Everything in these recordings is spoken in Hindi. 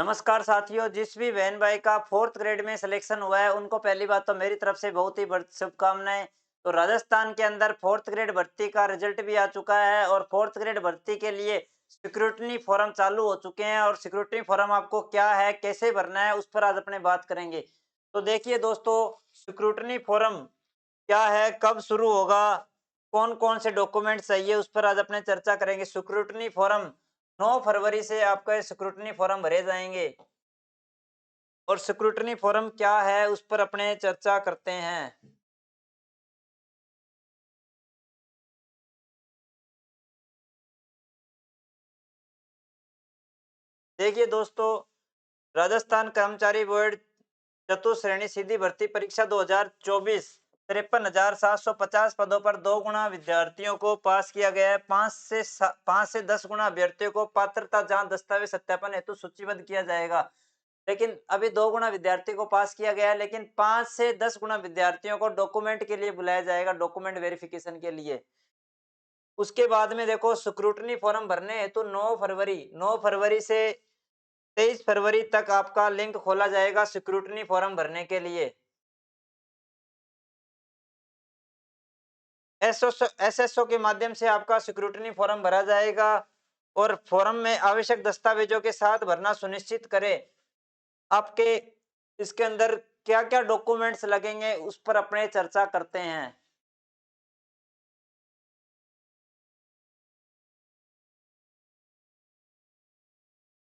नमस्कार साथियों, जिस भी बहन भाई का फोर्थ ग्रेड में सिलेक्शन हुआ है उनको पहली बात तो मेरी तरफ से बहुत ही शुभकामनाएं। तो राजस्थान के अंदर फोर्थ ग्रेड भर्ती का रिजल्ट भी आ चुका है और फोर्थ ग्रेड भर्ती के लिए सिक्योरिटी फॉर्म चालू हो चुके हैं और सिक्योरिटी फॉर्म आपको क्या है, कैसे भरना है, उस पर आज अपने बात करेंगे। तो देखिए दोस्तों, सिक्योरिटी फॉर्म क्या है, कब शुरू होगा, कौन कौन से डॉक्यूमेंट चाहिए, उस पर आज अपने चर्चा करेंगे। सिक्योरिटी फॉर्म 9 फरवरी से आपका स्क्रूटनी फॉर्म भरे जाएंगे और स्क्रूटनी फॉर्म क्या है उस पर अपने चर्चा करते हैं। देखिए दोस्तों, राजस्थान कर्मचारी बोर्ड चतुश्रेणी सीधी भर्ती परीक्षा 2024 53,750 पदों पर 2 गुना विद्यार्थियों को पास किया गया है। 5 से 10 गुना अभ्यर्थियों को पात्रता जांच दस्तावेज सत्यापन हेतु सूचीबद्ध किया जाएगा। लेकिन अभी 2 गुना विद्यार्थी को पास किया गया है, लेकिन 5 से 10 गुना विद्यार्थियों को डॉक्यूमेंट के लिए बुलाया जाएगा, डॉक्यूमेंट वेरिफिकेशन के लिए। उसके बाद में देखो, स्क्रूटनी फॉर्म भरने हेतु 9 फरवरी से 23 फरवरी तक आपका लिंक खोला जाएगा स्क्रूटनी फॉर्म भरने के लिए। एसएसओ के माध्यम से आपका स्क्रूटनी फॉर्म भरा जाएगा और फॉर्म में आवश्यक दस्तावेजों के साथ भरना सुनिश्चित करें। आपके इसके अंदर क्या क्या डॉक्यूमेंट्स लगेंगे उस पर अपने चर्चा करते हैं।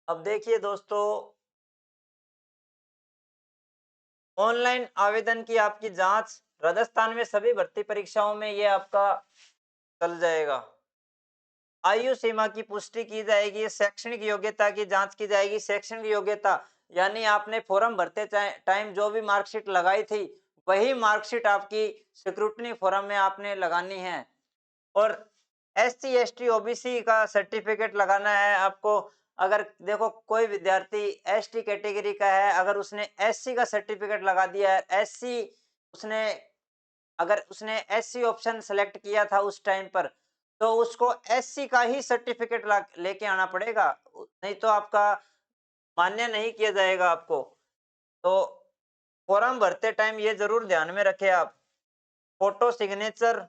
अब देखिए दोस्तों, ऑनलाइन आवेदन की आपकी जांच राजस्थान में सभी भर्ती परीक्षाओं में ये आपका चल जाएगा। आयु सीमा की पुष्टि की जाएगी, शैक्षणिक योग्यता की जांच की जाएगी। शैक्षणिक योग्यता यानी आपने फॉर्म भरते टाइम जो भी मार्कशीट लगाई थी, वही मार्कशीट आपकी स्क्रूटनी फॉर्म में आपने लगानी है। और एससी एसटी ओबीसी का सर्टिफिकेट लगाना है आपको। अगर देखो, कोई विद्यार्थी एसटी कैटेगरी का है, अगर उसने एससी का सर्टिफिकेट लगा दिया है, एससी उसने अगर उसने एससी ऑप्शन सेलेक्ट किया था उस टाइम पर, तो उसको एससी का ही सर्टिफिकेट लेके आना पड़ेगा, नहीं तो आपका मान्य नहीं किया जाएगा आपको। तो फॉर्म भरते टाइम ये जरूर ध्यान में रखें आप। फोटो सिग्नेचर,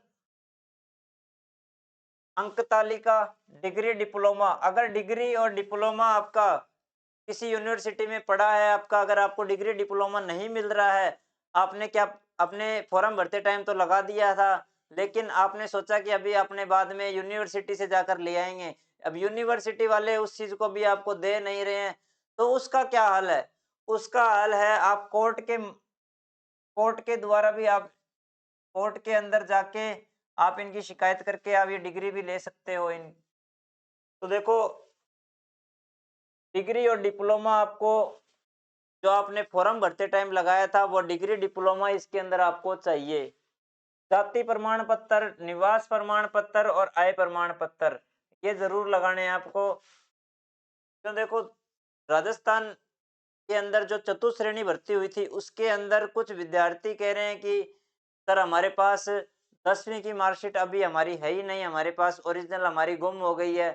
अंक तालिका, डिग्री डिप्लोमा, अगर डिग्री और डिप्लोमा आपका किसी यूनिवर्सिटी में पढ़ा है आपका, अगर आपको डिग्री डिप्लोमा नहीं मिल रहा है, आपने क्या अपने फॉर्म भरते टाइम तो लगा दिया था, लेकिन आपने सोचा कि अभी अपने बाद में यूनिवर्सिटी से जाकर ले आएंगे, अब यूनिवर्सिटी वाले उस चीज को भी आपको दे नहीं रहे हैं, तो उसका क्या हल है? उसका हल है, आप कोर्ट के द्वारा भी आप कोर्ट के अंदर जाके आप इनकी शिकायत करके आप ये डिग्री भी ले सकते हो इन। तो देखो, डिग्री और डिप्लोमा आपको जो आपने फॉर्म भरते टाइम लगाया था, वो डिग्री डिप्लोमा इसके अंदर आपको चाहिए। जाति प्रमाण पत्र, निवास प्रमाण पत्र और आय प्रमाण पत्र ये जरूर लगाने हैं आपको। तो देखो, राजस्थान के अंदर जो चतुश्रेणी भर्ती हुई थी उसके अंदर कुछ विद्यार्थी कह रहे हैं कि सर हमारे पास 10वीं की मार्कशीट अभी हमारी है ही नहीं, हमारे पास ओरिजिनल हमारी गुम हो गई है।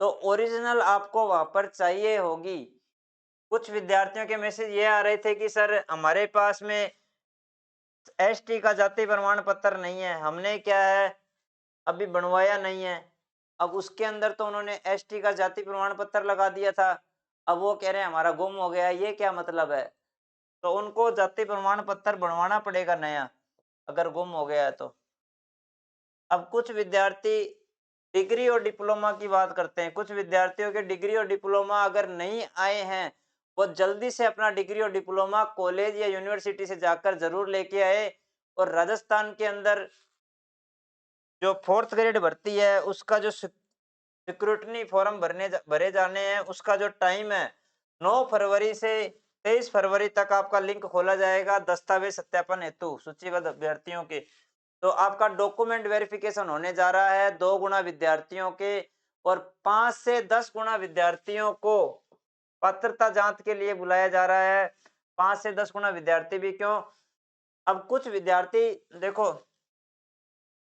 तो ओरिजिनल आपको वहां पर चाहिए होगी। कुछ विद्यार्थियों के मैसेज ये आ रहे थे कि सर हमारे पास में एसटी का जाति प्रमाण पत्र नहीं है, हमने क्या है अभी बनवाया नहीं है। अब उसके अंदर तो उन्होंने एसटी का जाति प्रमाण पत्र लगा दिया था, अब वो कह रहे हैं हमारा गुम हो गया, ये क्या मतलब है? तो उनको जाति प्रमाण पत्र बनवाना पड़ेगा नया, अगर गुम हो गया है तो। अब कुछ विद्यार्थी डिग्री और डिप्लोमा की बात करते हैं। कुछ विद्यार्थियों के डिग्री और डिप्लोमा अगर नहीं आए हैं, वो जल्दी से अपना डिग्री और डिप्लोमा कॉलेज या यूनिवर्सिटी से जाकर जरूर लेके आए। और राजस्थान के अंदर जो फोर्थ ग्रेड भर्ती है उसका जो स्क्रूटनी फॉर्म भरे जाने हैं, उसका जो टाइम है 9 फरवरी से 23 फरवरी तक आपका लिंक खोला जाएगा दस्तावेज सत्यापन हेतु सूचीबद्ध अभ्यर्थियों के। तो आपका डॉक्यूमेंट वेरिफिकेशन होने जा रहा है 2 गुना विद्यार्थियों के, और 5 से 10 गुना विद्यार्थियों को पात्रता जांच के लिए बुलाया जा रहा है। 5 से 10 गुना विद्यार्थी भी क्यों, अब कुछ विद्यार्थी देखो,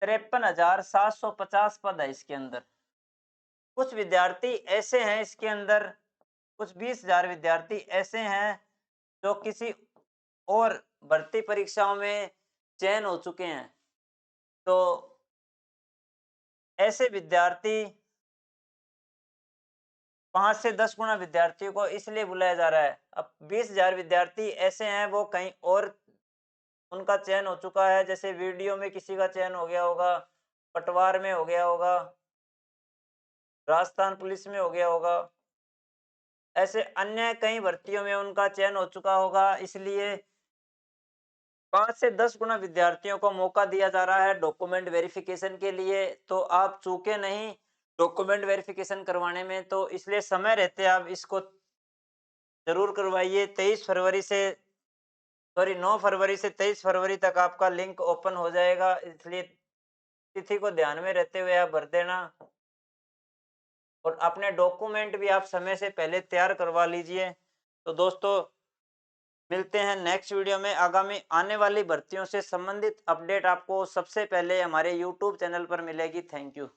53,750 पद है इसके अंदर। कुछ विद्यार्थी ऐसे हैं इसके अंदर कुछ 20,000 विद्यार्थी ऐसे हैं जो किसी और भर्ती परीक्षाओं में चयन हो चुके हैं। तो ऐसे विद्यार्थी 5 से 10 गुना विद्यार्थियों को इसलिए बुलाया जा रहा है। अब 20,000 विद्यार्थी ऐसे हैं वो कहीं और उनका चयन हो चुका है, जैसे वीडियो में किसी का चयन हो गया होगा, पटवार में हो गया होगा, राजस्थान पुलिस में हो गया होगा। ऐसे अन्य कई भर्तियों में उनका चयन हो चुका होगा, इसलिए 5 से 10 गुना विद्यार्थियों को मौका दिया जा रहा है डॉक्यूमेंट वेरिफिकेशन के लिए, तो आप चूके नहीं डॉक्यूमेंट वेरिफिकेशन करवाने में, तो इसलिए समय रहते आप इसको जरूर करवाइए। 9 फरवरी से 23 फरवरी तक आपका लिंक ओपन हो जाएगा, इसलिए तिथि को ध्यान में रहते हुए आप भर देना। और अपने डॉक्यूमेंट भी आप समय से पहले तैयार करवा लीजिए। तो दोस्तों, मिलते हैं नेक्स्ट वीडियो में। आगामी आने वाली भर्तियों से संबंधित अपडेट आपको सबसे पहले हमारे यूट्यूब चैनल पर मिलेगी। Thank you.